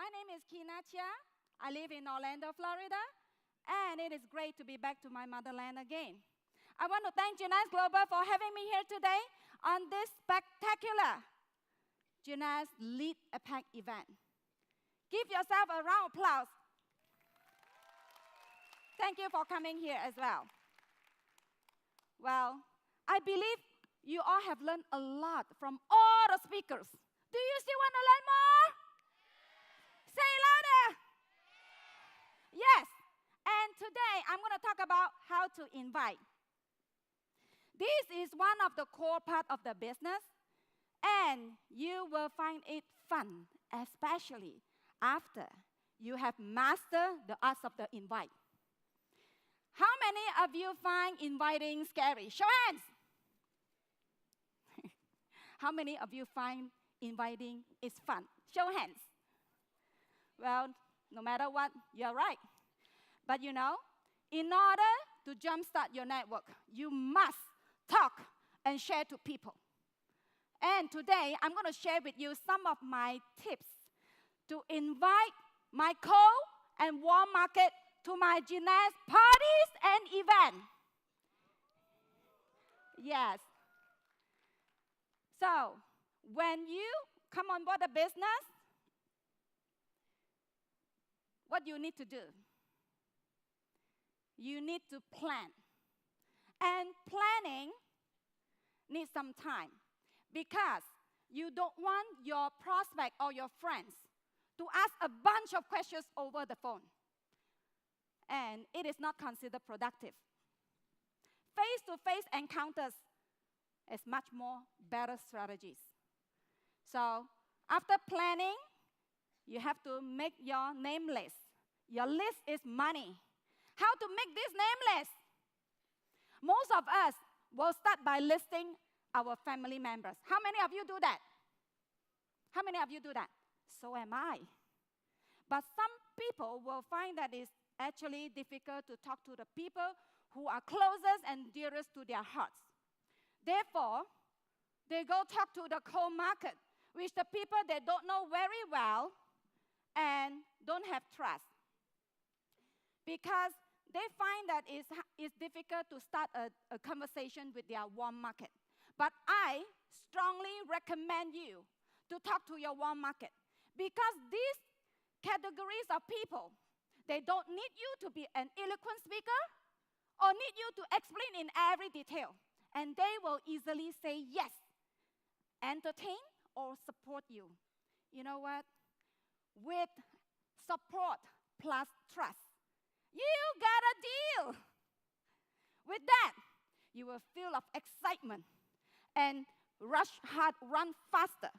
My name is Keyna Cheah. I live in Orlando, Florida, and it is great to be back to my motherland again. I want to thank Jeunesse Global for having me here today on this spectacular Jeunesse LEAD18 event. Give yourself a round of applause. Thank you for coming here as well. Well, I believe you all have learned a lot from all the speakers. Do you still want to learn more? Say louder. Yes. And today, I'm going to talk about how to invite. This is one of the core parts of the business, and you will find it fun, especially after you have mastered the art of the invite. How many of you find inviting scary? Show hands. How many of you find inviting is fun? Show hands. Well, no matter what, you're right. But you know, in order to jumpstart your network, you must talk and share to people. And today, I'm going to share with you some of my tips to invite my cold and warm market to my Jeunesse parties and events. Yes. So, when you come on board a business, what you need to do? You need to plan. And planning needs some time because you don't want your prospect or your friends to ask a bunch of questions over the phone. And it is not considered productive. Face-to-face encounters is much more better strategies. So after planning, you have to make your name list. Your list is money. How to make this name list? Most of us will start by listing our family members. How many of you do that? How many of you do that? So am I. But some people will find that it's actually difficult to talk to the people who are closest and dearest to their hearts. Therefore, they go talk to the cold market, which the people they don't know very well and don't have trust. Because they find that it's difficult to start a conversation with their warm market. But I strongly recommend you to talk to your warm market because these categories of people, they don't need you to be an eloquent speaker or need you to explain in every detail. And they will easily say yes, entertain, or support you. You know what? With support plus trust, you got a deal. With that, you will feel of excitement and rush hard, run faster,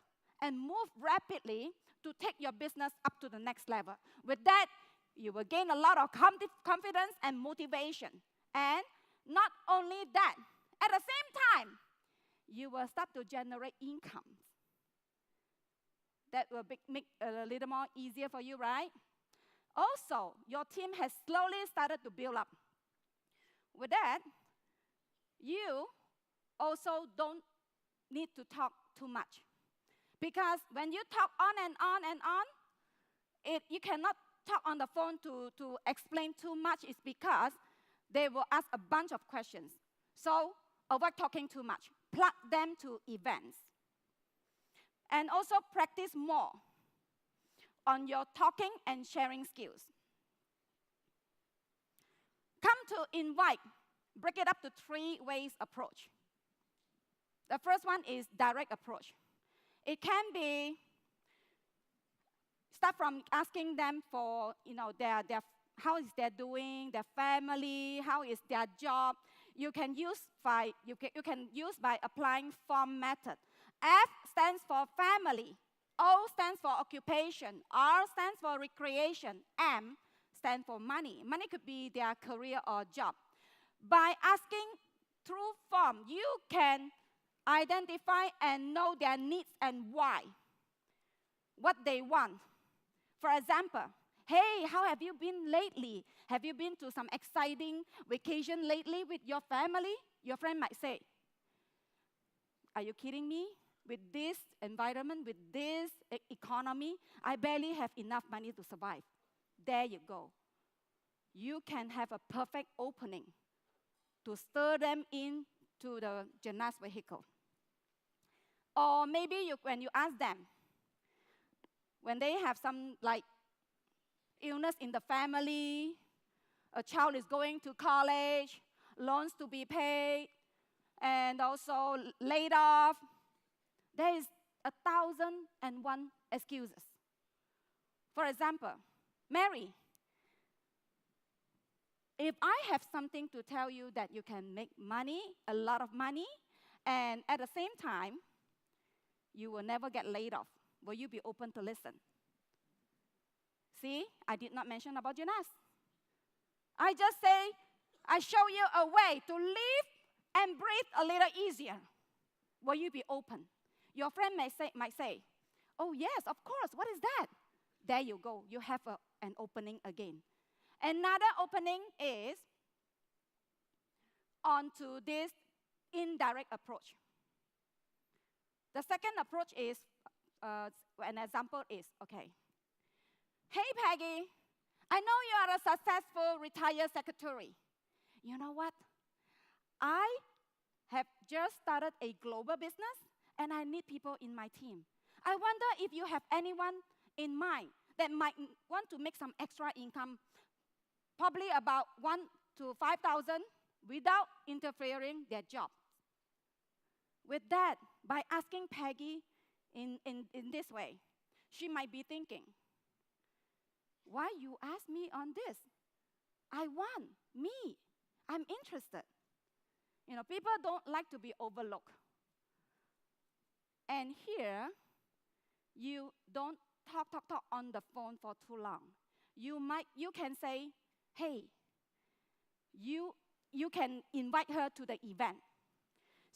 and move rapidly to take your business up to the next level. With that, you will gain a lot of confidence and motivation. And not only that, at the same time, you will start to generate income. That will make it a little more easier for you, right? Also, your team has slowly started to build up. With that, you also don't need to talk too much. Because when you talk on and on and on, you cannot talk on the phone to explain too much. It's because they will ask a bunch of questions. So avoid talking too much. Plug them to events. And also practice more on your talking and sharing skills. Come to invite. Break it up to 3 ways approach. The first one is direct approach. It can be start from asking them for how is they doing, their family, how is their job. You can use by applying form method. F stands for family. O stands for occupation. R stands for recreation. M stands for money. Money could be their career or job. By asking through form, you can identify and know their needs and why, what they want. For example, hey, how have you been lately? Have you been to some exciting vacation lately with your family? Your friend might say, are you kidding me? with this environment, with this economy, I barely have enough money to survive. There you go. You can have a perfect opening to stir them into the Jeunesse vehicle. Or maybe when you ask them, when they have some like illness in the family, a child is going to college, loans to be paid, and also laid off, there is 1,001 excuses. For example, Mary, if I have something to tell you that you can make money, a lot of money, and at the same time, you will never get laid off, will you be open to listen? See, I did not mention about Jeunesse. I just say, I show you a way to live and breathe a little easier. Will you be open? Your friend might say, oh yes, of course, what is that? There you go, you have an opening again. Another opening is onto this indirect approach. The second approach is, an example is, okay, hey Peggy, I know you are a successful retired secretary. You know what? I have just started a global business and I need people in my team. I wonder if you have anyone in mind that might want to make some extra income, probably about 1,000 to 5,000 without interfering their job. With that, by asking Peggy in this way, she might be thinking, why you ask me on this? I want, me, I'm interested. You know, people don't like to be overlooked. And here, you don't talk on the phone for too long. You can say, hey, you can invite her to the event.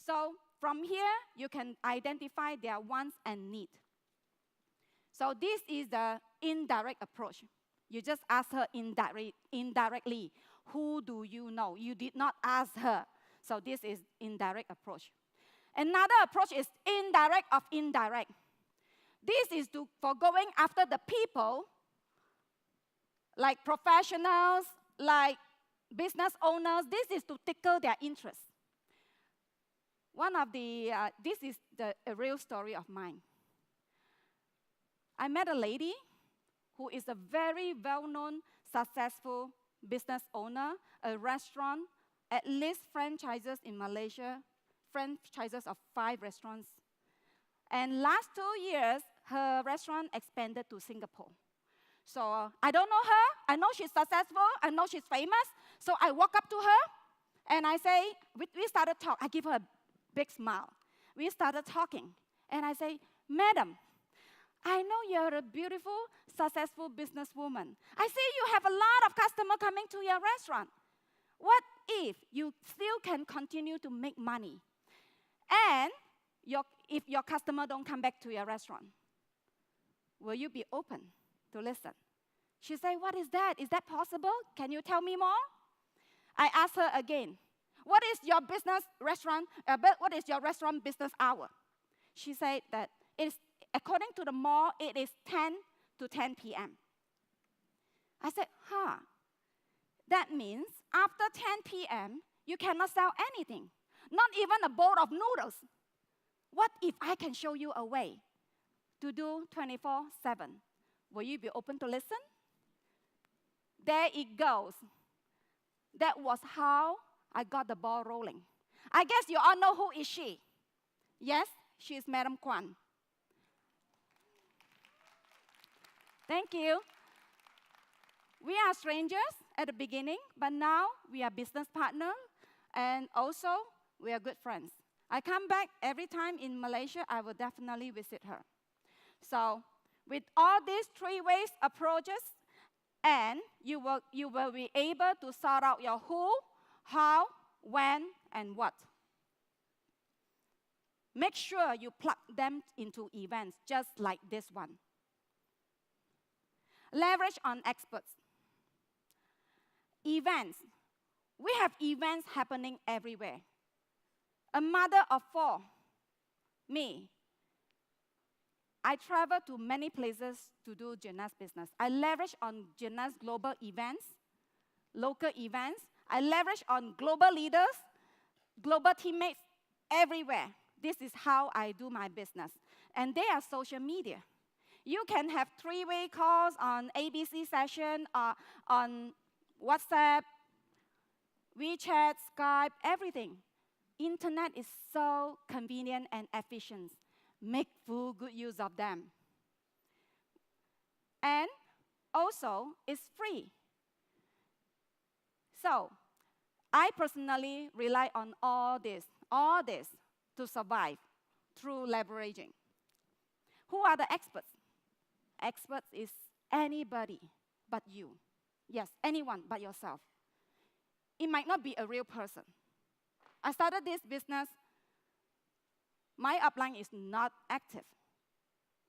So from here, you can identify their wants and needs. So this is the indirect approach. You just ask her indirectly, who do you know? You did not ask her. So this is indirect approach. Another approach is indirect of indirect. This is for going after the people, like professionals, like business owners. This is to tickle their interest. This is a real story of mine. I met a lady who is a very well-known, successful business owner, a restaurant, at least franchises in Malaysia, franchises of 5 restaurants. And last 2 years, her restaurant expanded to Singapore. So I don't know her. I know she's successful. I know she's famous. So I walk up to her, and I say, we started talking. I give her a big smile. We started talking. And I say, Madam, I know you're a beautiful, successful businesswoman. I see you have a lot of customers coming to your restaurant. What if you still can continue to make money? And if your customer don't come back to your restaurant, will you be open to listen? She said, what is that? Is that possible? Can you tell me more? I asked her again, what is your what is your restaurant business hour? She said that according to the mall, it is 10 to 10 p.m. I said, that means after 10 p.m., you cannot sell anything, not even a bowl of noodles. What if I can show you a way to do 24/7? Will you be open to listen? There it goes. That was how I got the ball rolling. I guess you all know who is she. Yes, she is Madam Kwan. Thank you. We are strangers at the beginning, but now we are business partners, and also we are good friends. I come back every time in Malaysia, I will definitely visit her. So with all these 3 ways approaches, and you will be able to sort out your who, how, when, and what. Make sure you plug them into events just like this one. Leverage on experts. Events. We have events happening everywhere. A mother of 4, me, I travel to many places to do Jeunesse business. I leverage on Jeunesse global events, local events. I leverage on global leaders, global teammates everywhere. This is how I do my business. And they are social media. You can have three-way calls on ABC session, on WhatsApp, WeChat, Skype, everything. Internet is so convenient and efficient. Make full good use of them. And also, it's free. So, I personally rely on all this to survive through leveraging. Who are the experts? Experts is anybody but you. Yes, anyone but yourself. It might not be a real person. I started this business. My upline is not active.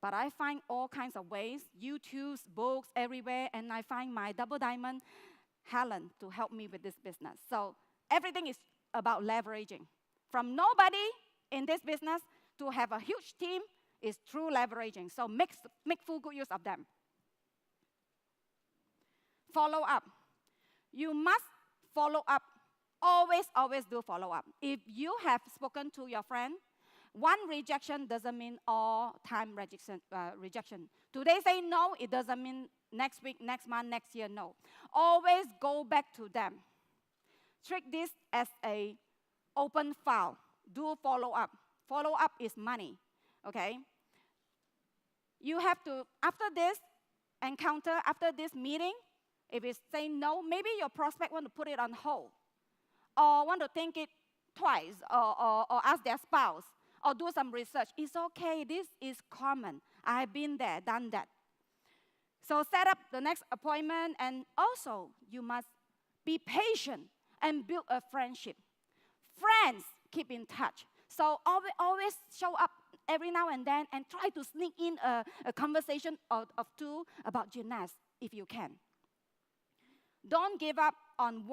But I find all kinds of ways, YouTube, books, everywhere, and I find my double diamond, Helen, to help me with this business. So everything is about leveraging. From nobody in this business to have a huge team is through leveraging. So make full good use of them. Follow up. You must follow up. Always do follow up. If you have spoken to your friend, one rejection doesn't mean all time rejection. Today say no, it doesn't mean next week, next month, next year, no. Always go back to them. Treat this as an open file. Do follow up. Follow up is money, okay? You have to, after this encounter, after this meeting, if it's saying no, maybe your prospect want to put it on hold, or want to think it twice, or ask their spouse, or do some research. It's okay, this is common. I've been there, done that. So set up the next appointment, and also you must be patient and build a friendship. Friends, keep in touch. So always show up every now and then and try to sneak in a conversation of two about Jeunesse if you can. Don't give up on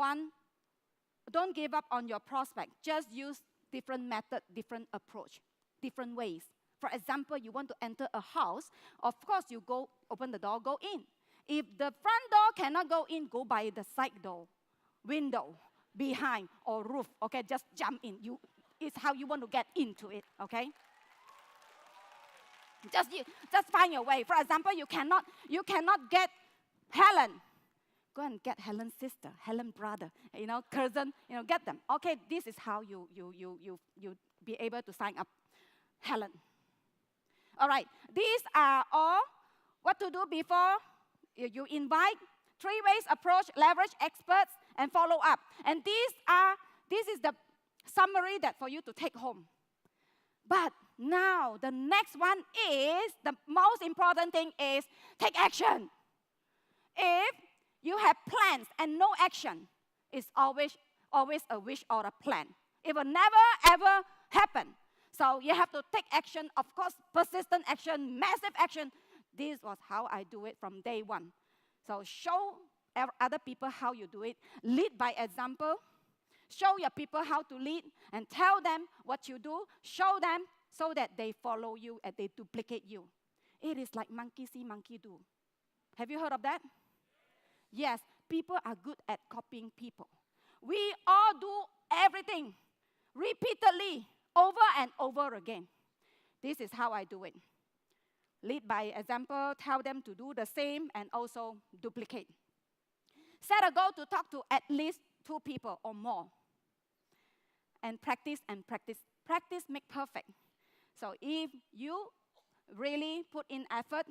your prospect. Just use different method, different approach, different ways. For example, you want to enter a house, of course you go open the door, go in. If the front door cannot go in, go by the side door, window, behind, or roof, okay? Just jump in. It's how you want to get into it, okay? Just find your way. For example, you cannot get Helen. Go and get Helen's sister, Helen's brother, cousin, get them. Okay, this is how you be able to sign up Helen. All right, these are all what to do before you invite. 3 ways approach, leverage experts, and follow up. And this is the summary that for you to take home. But now the next one is, the most important thing is take action. If you have plans and no action, it's always a wish or a plan. It will never, ever happen. So you have to take action, of course, persistent action, massive action. This was how I do it from day one. So show other people how you do it. Lead by example. Show your people how to lead and tell them what you do. Show them so that they follow you and they duplicate you. It is like monkey see, monkey do. Have you heard of that? Yes, people are good at copying people. We all do everything repeatedly, over and over again. This is how I do it. Lead by example, tell them to do the same, and also duplicate. Set a goal to talk to at least 2 people or more. And practice and practice. Practice makes perfect. So if you really put in effort,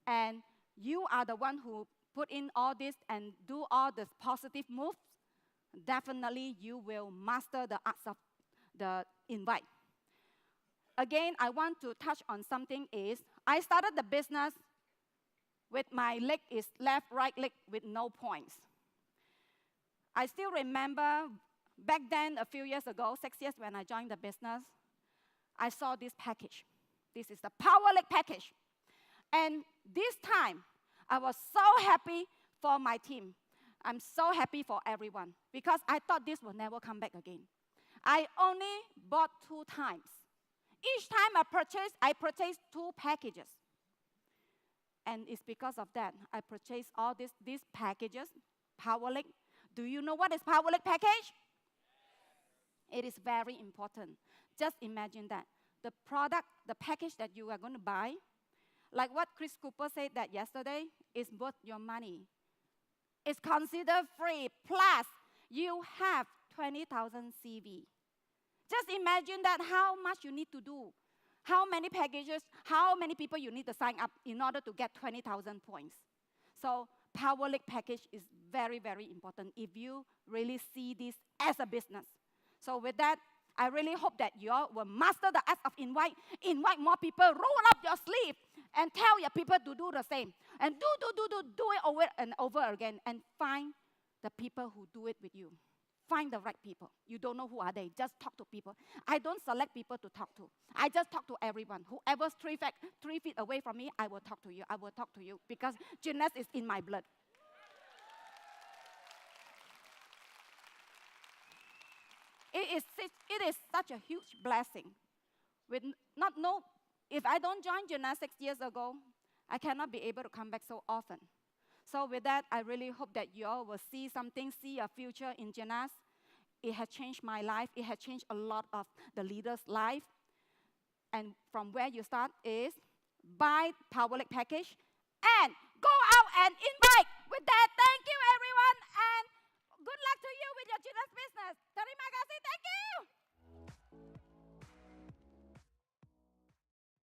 and you are the one who put in all this and do all the positive moves, definitely you will master the arts of the invite. Again, I want to touch on something is, I started the business with my leg is left, right leg with no points. I still remember back then, a few years ago, 6 years when I joined the business, I saw this package. This is the Power Leg package. And this time, I was so happy for my team. I'm so happy for everyone because I thought this will never come back again. I only bought 2 times. Each time I purchased 2 packages. And it's because of that I purchased all these packages, PowerLink. Do you know what is PowerLink package? It is very important. Just imagine that. The product, the package that you are going to buy, like what Chris Cooper said that yesterday, is worth your money. It's considered free. Plus, you have 20,000 CV. Just imagine that how much you need to do. How many packages, how many people you need to sign up in order to get 20,000 points. So PowerLink package is very, very important if you really see this as a business. So with that, I really hope that you all will master the art of invite more people, roll up your sleeve, and tell your people to do the same. And do it over and over again, and find the people who do it with you. Find the right people. You don't know who are they. Just talk to people. I don't select people to talk to. I just talk to everyone. Whoever's 3 feet away from me, I will talk to you. I will talk to you because Jeunesse is in my blood. It is such a huge blessing. If I don't join Jeunesse 6 years ago, I cannot be able to come back so often. So with that, I really hope that you all will see something, see a future in Jeunesse. It has changed my life. It has changed a lot of the leaders' life. And from where you start is buy PowerLink package and go out and invite. With that, thank you everyone and good luck to you with your Jeunesse business. Terima kasih, thank you.